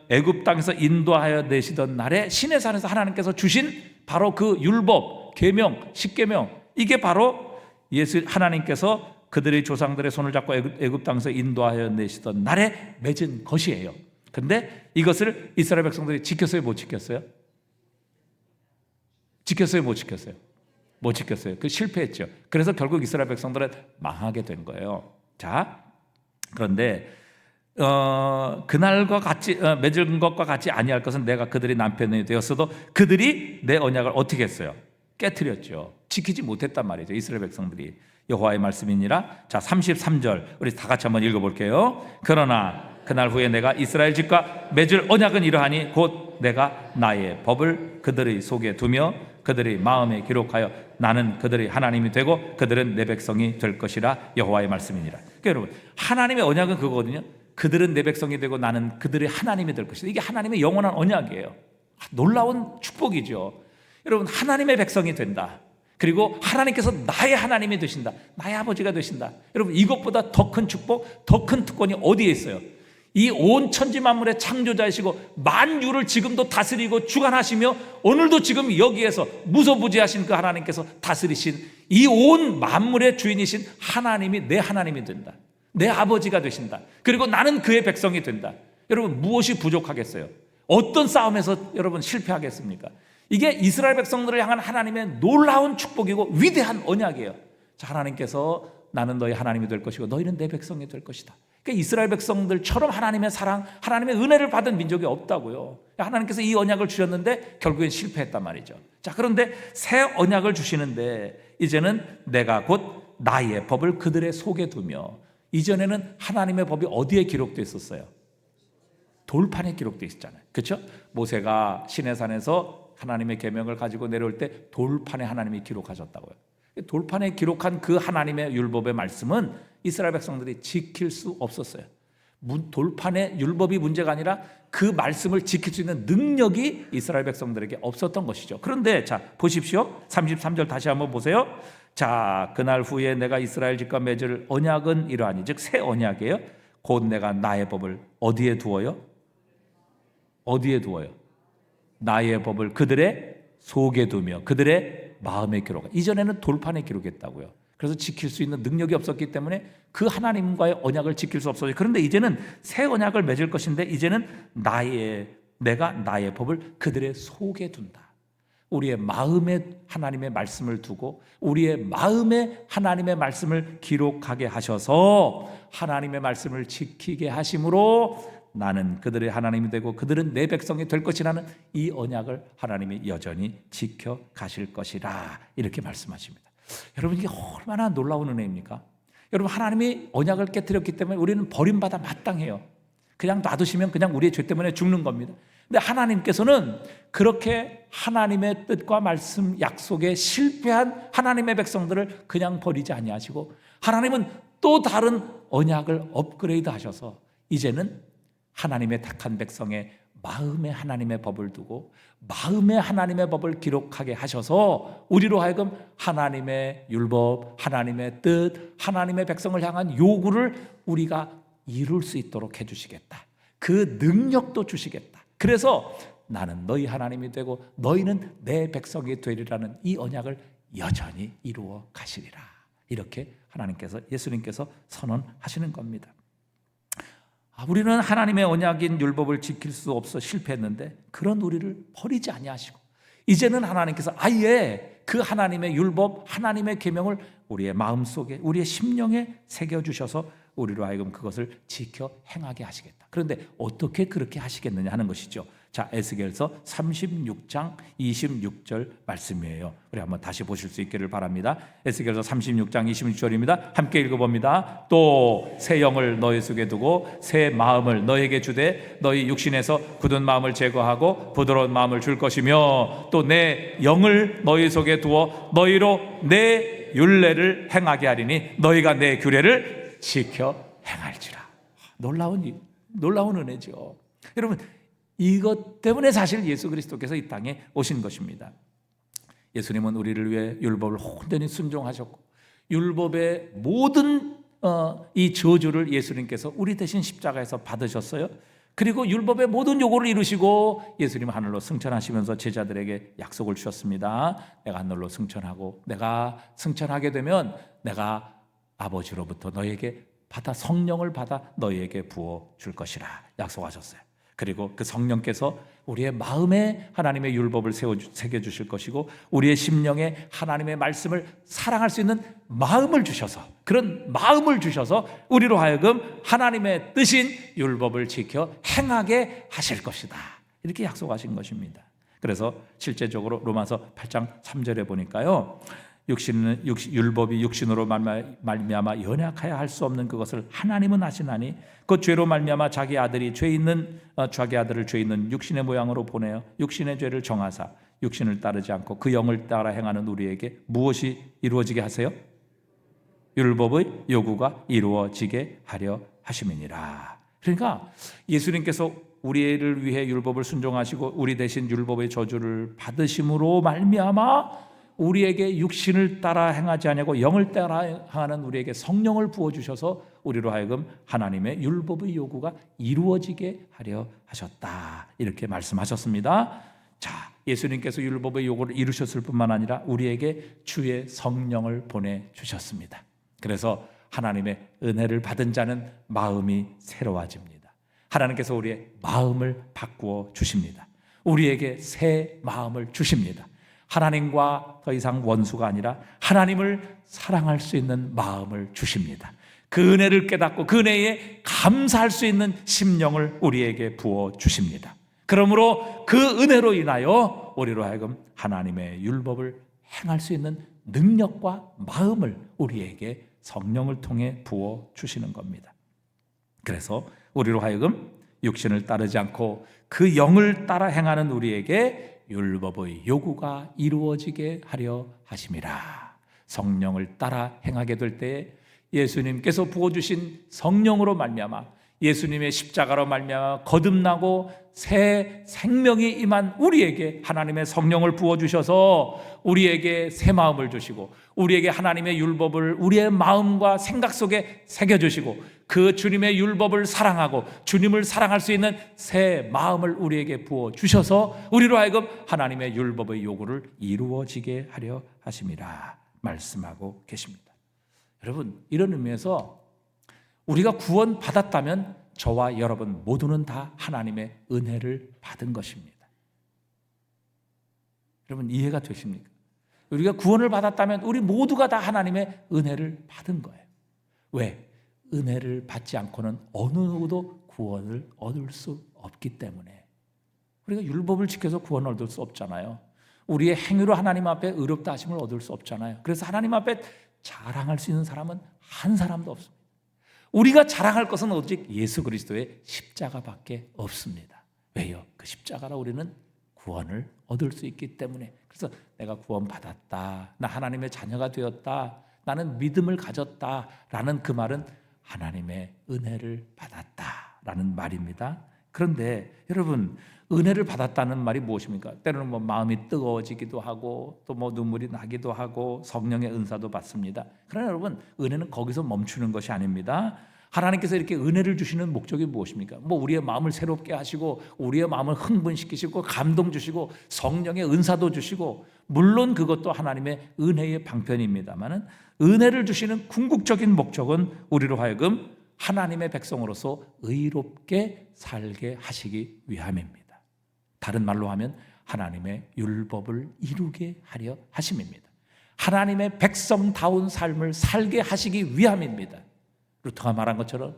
애굽 땅에서 인도하여 내시던 날에 시내산에서 하나님께서 주신 바로 그 율법, 계명, 10계명, 이게 바로 하나님께서 그들의 조상들의 손을 잡고 애굽 땅에서 인도하여 내시던 날에 맺은 것이에요. 근데 이것을 이스라엘 백성들이 지켰어요, 못 지켰어요? 지켰어요, 못 지켰어요? 못 지켰어요. 그 실패했죠. 그래서 결국 이스라엘 백성들은 망하게 된 거예요. 자, 그런데 그날과 같이 맺은 것과 같이 아니할 것은 내가 그들이 남편이 되었어도 그들이 내 언약을 어떻게 했어요? 깨트렸죠. 지키지 못했단 말이죠. 이스라엘 백성들이. 여호와의 말씀이니라. 자, 33절 우리 다 같이 한번 읽어볼게요. 그러나 그날 후에 내가 이스라엘 집과 맺을 언약은 이러하니 곧 내가 나의 법을 그들의 속에 두며 그들의 마음에 기록하여 나는 그들의 하나님이 되고 그들은 내 백성이 될 것이라. 여호와의 말씀이니라. 그러니까 여러분, 하나님의 언약은 그거거든요. 그들은 내 백성이 되고 나는 그들의 하나님이 될 것이다. 이게 하나님의 영원한 언약이에요. 놀라운 축복이죠. 여러분, 하나님의 백성이 된다. 그리고 하나님께서 나의 하나님이 되신다. 나의 아버지가 되신다. 여러분, 이것보다 더 큰 축복, 더 큰 특권이 어디에 있어요? 이 온 천지 만물의 창조자이시고 만유를 지금도 다스리고 주관하시며 오늘도 지금 여기에서 무소부지하신 그 하나님께서 다스리신 이 온 만물의 주인이신 하나님이 내 하나님이 된다. 내 아버지가 되신다. 그리고 나는 그의 백성이 된다. 여러분, 무엇이 부족하겠어요? 어떤 싸움에서 여러분 실패하겠습니까? 이게 이스라엘 백성들을 향한 하나님의 놀라운 축복이고 위대한 언약이에요. 자, 하나님께서 나는 너희 하나님이 될 것이고 너희는 내 백성이 될 것이다. 그러니까 이스라엘 백성들처럼 하나님의 사랑, 하나님의 은혜를 받은 민족이 없다고요. 하나님께서 이 언약을 주셨는데 결국엔 실패했단 말이죠. 자, 그런데 새 언약을 주시는데 이제는 내가 곧 나의 법을 그들의 속에 두며 이전에는 하나님의 법이 어디에 기록되어 있었어요? 돌판에 기록되어 있었잖아요. 그렇죠? 모세가 시내산에서 하나님의 계명을 가지고 내려올 때 돌판에 하나님이 기록하셨다고요. 돌판에 기록한 그 하나님의 율법의 말씀은 이스라엘 백성들이 지킬 수 없었어요. 돌판의 율법이 문제가 아니라 그 말씀을 지킬 수 있는 능력이 이스라엘 백성들에게 없었던 것이죠. 그런데 자 보십시오. 33절 다시 한번 보세요. 자, 그날 후에 내가 이스라엘 집과 맺을 언약은 이러하니, 즉 새 언약이에요. 곧 내가 나의 법을 어디에 두어요? 어디에 두어요? 나의 법을 그들의 속에 두며 그들의 마음에 기록. 이전에는 돌판에 기록했다고요. 그래서 지킬 수 있는 능력이 없었기 때문에 그 하나님과의 언약을 지킬 수 없었어요. 그런데 이제는 새 언약을 맺을 것인데, 이제는 내가 나의 법을 그들의 속에 둔다. 우리의 마음에 하나님의 말씀을 두고 우리의 마음에 하나님의 말씀을 기록하게 하셔서 하나님의 말씀을 지키게 하심으로 나는 그들의 하나님이 되고 그들은 내 백성이 될 것이라는 이 언약을 하나님이 여전히 지켜 가실 것이라, 이렇게 말씀하십니다. 여러분, 이게 얼마나 놀라운 은혜입니까? 여러분, 하나님이 언약을 깨뜨렸기 때문에 우리는 버림받아 마땅해요. 그냥 놔두시면 그냥 우리의 죄 때문에 죽는 겁니다. 근데 하나님께서는 그렇게 하나님의 뜻과 말씀 약속에 실패한 하나님의 백성들을 그냥 버리지 아니하시고, 하나님은 또 다른 언약을 업그레이드 하셔서 이제는 하나님의 택한 백성의 마음에 하나님의 법을 두고 마음에 하나님의 법을 기록하게 하셔서 우리로 하여금 하나님의 율법, 하나님의 뜻, 하나님의 백성을 향한 요구를 우리가 이룰 수 있도록 해주시겠다. 그 능력도 주시겠다. 그래서 나는 너희 하나님이 되고 너희는 내 백성이 되리라는 이 언약을 여전히 이루어 가시리라. 이렇게 하나님께서, 예수님께서 선언하시는 겁니다. 우리는 하나님의 언약인 율법을 지킬 수 없어 실패했는데 그런 우리를 버리지 아니하시고 이제는 하나님께서 아예 그 하나님의 율법, 하나님의 계명을 우리의 마음속에, 우리의 심령에 새겨주셔서 우리로 하여금 그것을 지켜 행하게 하시겠다. 그런데 어떻게 그렇게 하시겠느냐 하는 것이죠. 자, 에스겔서 36장 26절 말씀이에요. 우리 한번 다시 보실 수 있기를 바랍니다. 에스겔서 36장 26절입니다. 함께 읽어봅니다. 또 새 영을 너희 속에 두고 새 마음을 너희에게 주되 너희 육신에서 굳은 마음을 제거하고 부드러운 마음을 줄 것이며 또 내 영을 너희 속에 두어 너희로 내 율례를 행하게 하리니 너희가 내 규례를 지켜 행할지라. 놀라운 은혜죠. 여러분, 이것 때문에 사실 예수 그리스도께서 이 땅에 오신 것입니다. 예수님은 우리를 위해 율법을 온전히 순종하셨고 율법의 모든 이 저주를 예수님께서 우리 대신 십자가에서 받으셨어요. 그리고 율법의 모든 요구를 이루시고 예수님 하늘로 승천하시면서 제자들에게 약속을 주셨습니다. 내가 하늘로 승천하고 내가 승천하게 되면 내가 아버지로부터 너희에게 성령을 받아 너희에게 부어 줄 것이라 약속하셨어요. 그리고 그 성령께서 우리의 마음에 하나님의 율법을 새겨주실 것이고 우리의 심령에 하나님의 말씀을 사랑할 수 있는 마음을 주셔서, 그런 마음을 주셔서 우리로 하여금 하나님의 뜻인 율법을 지켜 행하게 하실 것이다. 이렇게 약속하신 것입니다. 그래서 실제적으로 로마서 8장 3절에 보니까요, 율법이 육신으로 말미암아 연약하여 할 수 없는 그것을 하나님은 하시나니 그 죄로 말미암아 자기 아들을 죄 있는 육신의 모양으로 보내어 육신의 죄를 정하사 육신을 따르지 않고 그 영을 따라 행하는 우리에게 무엇이 이루어지게 하세요? 율법의 요구가 이루어지게 하려 하심이니라. 그러니까 예수님께서 우리를 위해 율법을 순종하시고 우리 대신 율법의 저주를 받으심으로 말미암아 우리에게 육신을 따라 행하지 아니하고 영을 따라 행하는 우리에게 성령을 부어주셔서 우리로 하여금 하나님의 율법의 요구가 이루어지게 하려 하셨다. 이렇게 말씀하셨습니다. 자, 예수님께서 율법의 요구를 이루셨을 뿐만 아니라 우리에게 주의 성령을 보내주셨습니다. 그래서 하나님의 은혜를 받은 자는 마음이 새로워집니다. 하나님께서 우리의 마음을 바꾸어 주십니다. 우리에게 새 마음을 주십니다. 하나님과 더 이상 원수가 아니라 하나님을 사랑할 수 있는 마음을 주십니다. 그 은혜를 깨닫고 그 은혜에 감사할 수 있는 심령을 우리에게 부어 주십니다. 그러므로 그 은혜로 인하여 우리로 하여금 하나님의 율법을 행할 수 있는 능력과 마음을 우리에게 성령을 통해 부어 주시는 겁니다. 그래서 우리로 하여금 육신을 따르지 않고 그 영을 따라 행하는 우리에게 율법의 요구가 이루어지게 하려 하심이라. 성령을 따라 행하게 될 때 예수님께서 부어주신 성령으로 말미암아, 예수님의 십자가로 말미암아 거듭나고 새 생명이 임한 우리에게 하나님의 성령을 부어주셔서 우리에게 새 마음을 주시고, 우리에게 하나님의 율법을 우리의 마음과 생각 속에 새겨주시고, 그 주님의 율법을 사랑하고 주님을 사랑할 수 있는 새 마음을 우리에게 부어주셔서 우리로 하여금 하나님의 율법의 요구를 이루어지게 하려 하심이라 말씀하고 계십니다. 여러분, 이런 의미에서 우리가 구원 받았다면 저와 여러분 모두는 다 하나님의 은혜를 받은 것입니다. 여러분, 이해가 되십니까? 우리가 구원을 받았다면 우리 모두가 다 하나님의 은혜를 받은 거예요. 왜? 은혜를 받지 않고는 어느 누구도 구원을 얻을 수 없기 때문에. 우리가 율법을 지켜서 구원을 얻을 수 없잖아요. 우리의 행위로 하나님 앞에 의롭다 하심을 얻을 수 없잖아요. 그래서 하나님 앞에 자랑할 수 있는 사람은 한 사람도 없습니다. 우리가 자랑할 것은 오직 예수 그리스도의 십자가밖에 없습니다. 왜요? 그 십자가로 우리는 구원을 얻을 수 있기 때문에. 그래서 내가 구원 받았다, 나 하나님의 자녀가 되었다, 나는 믿음을 가졌다라는 그 말은 하나님의 은혜를 받았다라는 말입니다. 그런데 여러분, 은혜를 받았다는 말이 무엇입니까? 때로는 마음이 뜨거워지기도 하고 또 눈물이 나기도 하고 성령의 은사도 받습니다. 그러나 여러분, 은혜는 거기서 멈추는 것이 아닙니다. 하나님께서 이렇게 은혜를 주시는 목적이 무엇입니까? 우리의 마음을 새롭게 하시고 우리의 마음을 흥분시키시고 감동 주시고 성령의 은사도 주시고, 물론 그것도 하나님의 은혜의 방편입니다만은 은혜를 주시는 궁극적인 목적은 우리로 하여금 하나님의 백성으로서 의롭게 살게 하시기 위함입니다. 다른 말로 하면 하나님의 율법을 이루게 하려 하심입니다. 하나님의 백성다운 삶을 살게 하시기 위함입니다. 루터가 말한 것처럼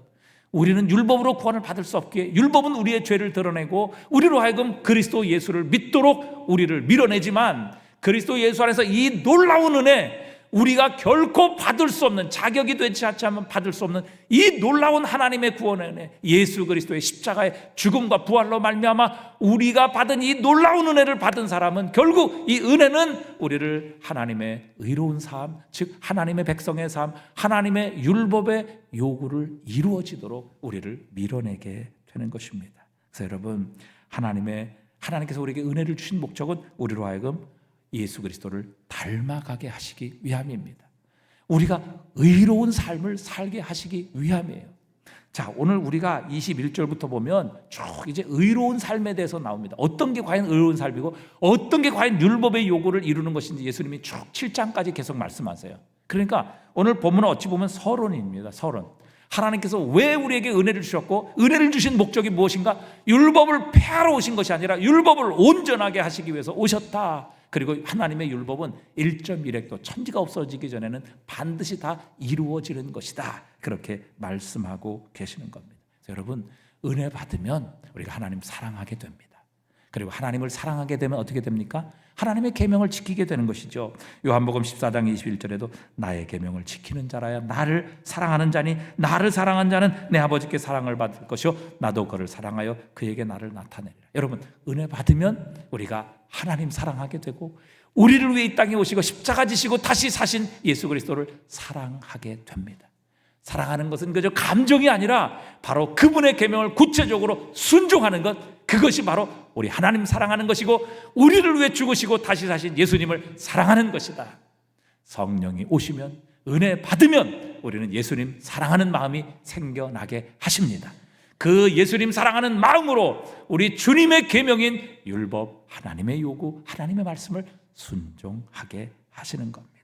우리는 율법으로 구원을 받을 수 없기에 율법은 우리의 죄를 드러내고 우리로 하여금 그리스도 예수를 믿도록 우리를 밀어내지만, 그리스도 예수 안에서 이 놀라운 은혜, 우리가 결코 받을 수 없는, 자격이 되지 않으면 받을 수 없는 이 놀라운 하나님의 구원의 은혜, 예수 그리스도의 십자가의 죽음과 부활로 말미암아 우리가 받은 이 놀라운 은혜를 받은 사람은 결국 이 은혜는 우리를 하나님의 의로운 삶, 즉 하나님의 백성의 삶, 하나님의 율법의 요구를 이루어지도록 우리를 밀어내게 되는 것입니다. 그래서 여러분, 하나님께서 우리에게 은혜를 주신 목적은 우리로 하여금 예수 그리스도를 닮아가게 하시기 위함입니다. 우리가 의로운 삶을 살게 하시기 위함이에요. 자, 오늘 우리가 21절부터 보면 쭉 이제 의로운 삶에 대해서 나옵니다. 어떤 게 과연 의로운 삶이고 어떤 게 과연 율법의 요구를 이루는 것인지 예수님이 쭉 7장까지 계속 말씀하세요. 그러니까 오늘 본문은 어찌 보면 서론입니다. 서론. 하나님께서 왜 우리에게 은혜를 주셨고 은혜를 주신 목적이 무엇인가? 율법을 폐하러 오신 것이 아니라 율법을 온전하게 하시기 위해서 오셨다. 그리고 하나님의 율법은 1.1획도 천지가 없어지기 전에는 반드시 다 이루어지는 것이다. 그렇게 말씀하고 계시는 겁니다. 여러분, 은혜 받으면 우리가 하나님 사랑하게 됩니다. 그리고 하나님을 사랑하게 되면 어떻게 됩니까? 하나님의 계명을 지키게 되는 것이죠. 요한복음 14장 21절에도 나의 계명을 지키는 자라야 나를 사랑하는 자니, 나를 사랑한 자는 내 아버지께 사랑을 받을 것이요 나도 그를 사랑하여 그에게 나를 나타내리라. 여러분, 은혜 받으면 우리가 하나님 사랑하게 되고 우리를 위해 이 땅에 오시고 십자가 지시고 다시 사신 예수 그리스도를 사랑하게 됩니다. 사랑하는 것은 그저 감정이 아니라 바로 그분의 계명을 구체적으로 순종하는 것, 그것이 바로 우리 하나님 사랑하는 것이고 우리를 위해 죽으시고 다시 사신 예수님을 사랑하는 것이다. 성령이 오시면, 은혜 받으면 우리는 예수님 사랑하는 마음이 생겨나게 하십니다. 그 예수님 사랑하는 마음으로 우리 주님의 계명인 율법, 하나님의 요구, 하나님의 말씀을 순종하게 하시는 겁니다.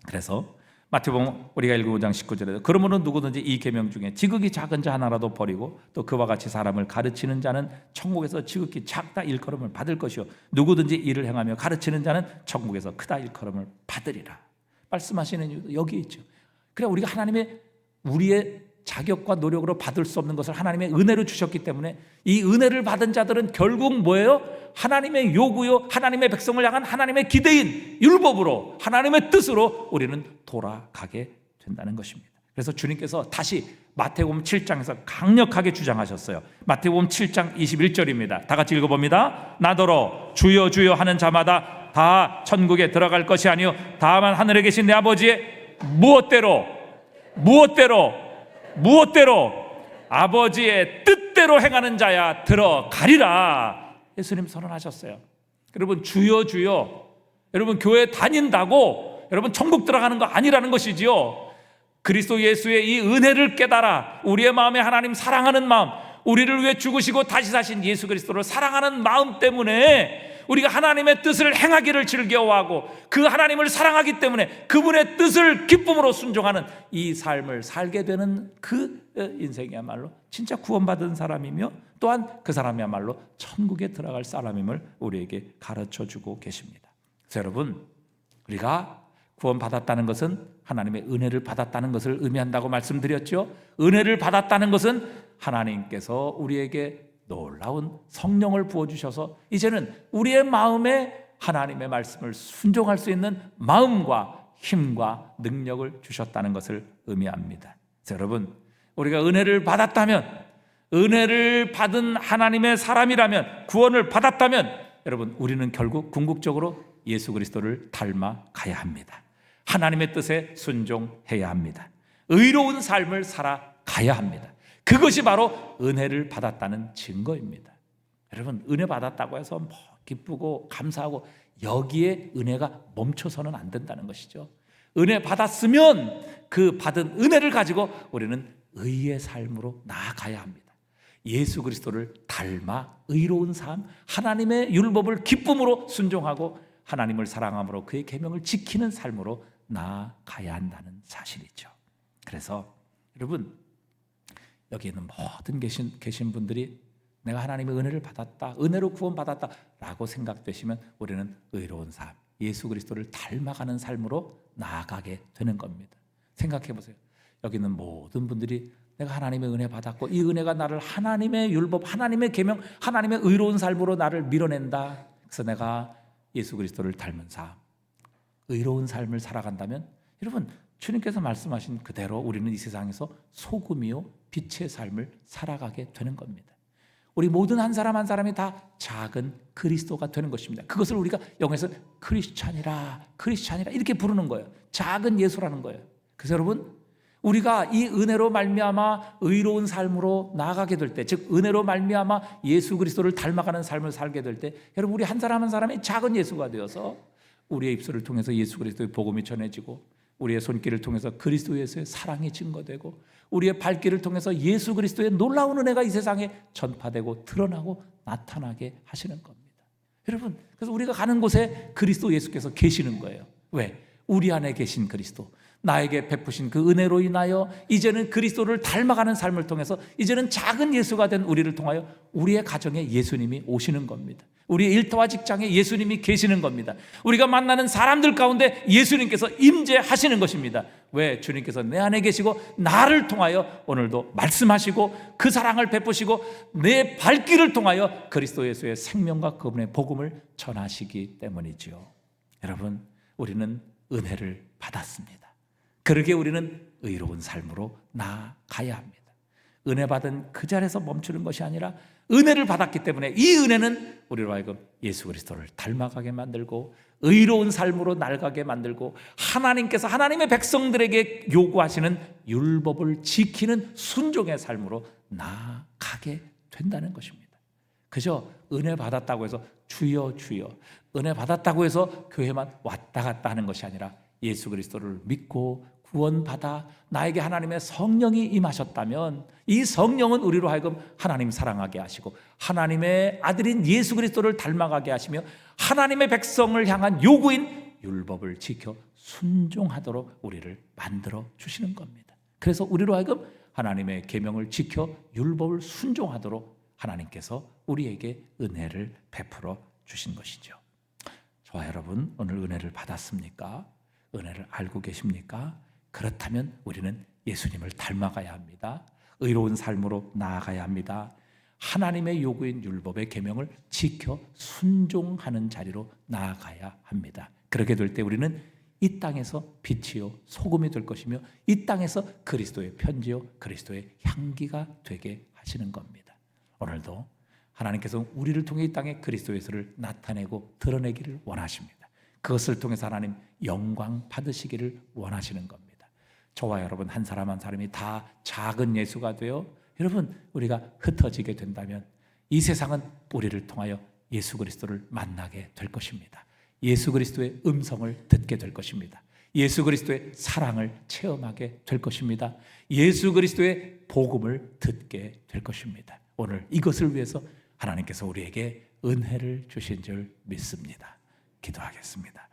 그래서 마태복음 우리가 읽은 5장 19절에도 그러므로 누구든지 이 계명 중에 지극히 작은 자 하나라도 버리고 또 그와 같이 사람을 가르치는 자는 천국에서 지극히 작다 일컬음을 받을 것이요 누구든지 이를 행하며 가르치는 자는 천국에서 크다 일컬음을 받으리라. 말씀하시는 이유도 여기 있죠. 그래, 우리가 우리의 자격과 노력으로 받을 수 없는 것을 하나님의 은혜로 주셨기 때문에 이 은혜를 받은 자들은 결국 뭐예요? 하나님의 요구요, 하나님의 백성을 향한 하나님의 기대인 율법으로, 하나님의 뜻으로 우리는 돌아가게 된다는 것입니다. 그래서 주님께서 다시 마태복음 7장에서 강력하게 주장하셨어요. 마태복음 7장 21절입니다. 다 같이 읽어봅니다. 나더러 주여 주여 하는 자마다 다 천국에 들어갈 것이 아니요 다만 하늘에 계신 내 아버지의 무엇대로 아버지의 뜻대로 행하는 자야 들어가리라. 예수님 선언하셨어요. 여러분, 주여 주여, 여러분 교회 다닌다고 여러분 천국 들어가는 거 아니라는 것이지요. 그리스도 예수의 이 은혜를 깨달아 우리의 마음에 하나님 사랑하는 마음, 우리를 위해 죽으시고 다시 사신 예수 그리스도를 사랑하는 마음 때문에 우리가 하나님의 뜻을 행하기를 즐겨워하고 그 하나님을 사랑하기 때문에 그분의 뜻을 기쁨으로 순종하는 이 삶을 살게 되는 그 인생이야말로 진짜 구원받은 사람이며 또한 그 사람이야말로 천국에 들어갈 사람임을 우리에게 가르쳐주고 계십니다. 그래서 여러분, 우리가 구원받았다는 것은 하나님의 은혜를 받았다는 것을 의미한다고 말씀드렸죠. 은혜를 받았다는 것은 하나님께서 우리에게 놀라운 성령을 부어주셔서 이제는 우리의 마음에 하나님의 말씀을 순종할 수 있는 마음과 힘과 능력을 주셨다는 것을 의미합니다. 그래서 여러분, 우리가 은혜를 받았다면, 은혜를 받은 하나님의 사람이라면, 구원을 받았다면 여러분, 우리는 결국 궁극적으로 예수 그리스도를 닮아가야 합니다. 하나님의 뜻에 순종해야 합니다. 의로운 삶을 살아가야 합니다. 그것이 바로 은혜를 받았다는 증거입니다. 여러분, 은혜 받았다고 해서 뭐 기쁘고 감사하고 여기에 은혜가 멈춰서는 안 된다는 것이죠. 은혜 받았으면 그 받은 은혜를 가지고 우리는 의의 삶으로 나아가야 합니다. 예수 그리스도를 닮아 의로운 삶, 하나님의 율법을 기쁨으로 순종하고 하나님을 사랑함으로 그의 계명을 지키는 삶으로 나아가야 한다는 사실이죠. 그래서 여러분, 여기 있는 모든 계신 분들이 내가 하나님의 은혜를 받았다, 은혜로 구원받았다 라고 생각되시면 우리는 의로운 삶, 예수 그리스도를 닮아가는 삶으로 나아가게 되는 겁니다. 생각해 보세요. 여기 있는 모든 분들이 내가 하나님의 은혜 받았고 이 은혜가 나를 하나님의 율법, 하나님의 계명, 하나님의 의로운 삶으로 나를 밀어낸다. 그래서 내가 예수 그리스도를 닮은 삶, 의로운 삶을 살아간다면 여러분, 주님께서 말씀하신 그대로 우리는 이 세상에서 소금이요 빛의 삶을 살아가게 되는 겁니다. 우리 모든 한 사람 한 사람이 다 작은 그리스도가 되는 것입니다. 그것을 우리가 영어에서 크리스찬이라 이렇게 부르는 거예요. 작은 예수라는 거예요. 그래서 여러분, 우리가 이 은혜로 말미암아 의로운 삶으로 나아가게 될 때, 즉 은혜로 말미암아 예수 그리스도를 닮아가는 삶을 살게 될 때, 여러분, 우리 한 사람 한 사람이 작은 예수가 되어서 우리의 입술을 통해서 예수 그리스도의 복음이 전해지고, 우리의 손길을 통해서 그리스도 예수의 사랑이 증거되고, 우리의 발길을 통해서 예수 그리스도의 놀라운 은혜가 이 세상에 전파되고 드러나고 나타나게 하시는 겁니다. 여러분, 그래서 우리가 가는 곳에 그리스도 예수께서 계시는 거예요. 왜? 우리 안에 계신 그리스도, 나에게 베푸신 그 은혜로 인하여 이제는 그리스도를 닮아가는 삶을 통해서 이제는 작은 예수가 된 우리를 통하여 우리의 가정에 예수님이 오시는 겁니다. 우리의 일터와 직장에 예수님이 계시는 겁니다. 우리가 만나는 사람들 가운데 예수님께서 임재하시는 것입니다. 왜? 주님께서 내 안에 계시고 나를 통하여 오늘도 말씀하시고 그 사랑을 베푸시고 내 발길을 통하여 그리스도 예수의 생명과 그분의 복음을 전하시기 때문이지요. 여러분, 우리는 은혜를 받았습니다. 그러기에 우리는 의로운 삶으로 나아가야 합니다. 은혜 받은 그 자리에서 멈추는 것이 아니라 은혜를 받았기 때문에 이 은혜는 우리로 하여금 예수 그리스도를 닮아가게 만들고 의로운 삶으로 나아가게 만들고 하나님께서 하나님의 백성들에게 요구하시는 율법을 지키는 순종의 삶으로 나아가게 된다는 것입니다. 그저 은혜 받았다고 해서 주여 주여, 은혜 받았다고 해서 교회만 왔다 갔다 하는 것이 아니라 예수 그리스도를 믿고 구원받아 나에게 하나님의 성령이 임하셨다면 이 성령은 우리로 하여금 하나님 사랑하게 하시고 하나님의 아들인 예수 그리스도를 닮아가게 하시며 하나님의 백성을 향한 요구인 율법을 지켜 순종하도록 우리를 만들어 주시는 겁니다. 그래서 우리로 하여금 하나님의 계명을 지켜 율법을 순종하도록 하나님께서 우리에게 은혜를 베풀어 주신 것이죠. 저와 여러분, 오늘 은혜를 받았습니까? 은혜를 알고 계십니까? 그렇다면 우리는 예수님을 닮아가야 합니다. 의로운 삶으로 나아가야 합니다. 하나님의 요구인 율법의 계명을 지켜 순종하는 자리로 나아가야 합니다. 그렇게 될 때 우리는 이 땅에서 빛이요 소금이 될 것이며 이 땅에서 그리스도의 편지요 그리스도의 향기가 되게 하시는 겁니다. 오늘도 하나님께서 우리를 통해 이 땅에 그리스도 예수를 나타내고 드러내기를 원하십니다. 그것을 통해서 하나님 영광 받으시기를 원하시는 겁니다. 저와 여러분 한 사람 한 사람이 다 작은 예수가 되어 여러분 우리가 흩어지게 된다면 이 세상은 우리를 통하여 예수 그리스도를 만나게 될 것입니다. 예수 그리스도의 음성을 듣게 될 것입니다. 예수 그리스도의 사랑을 체험하게 될 것입니다. 예수 그리스도의 복음을 듣게 될 것입니다. 오늘 이것을 위해서 하나님께서 우리에게 은혜를 주신 줄 믿습니다. 기도하겠습니다.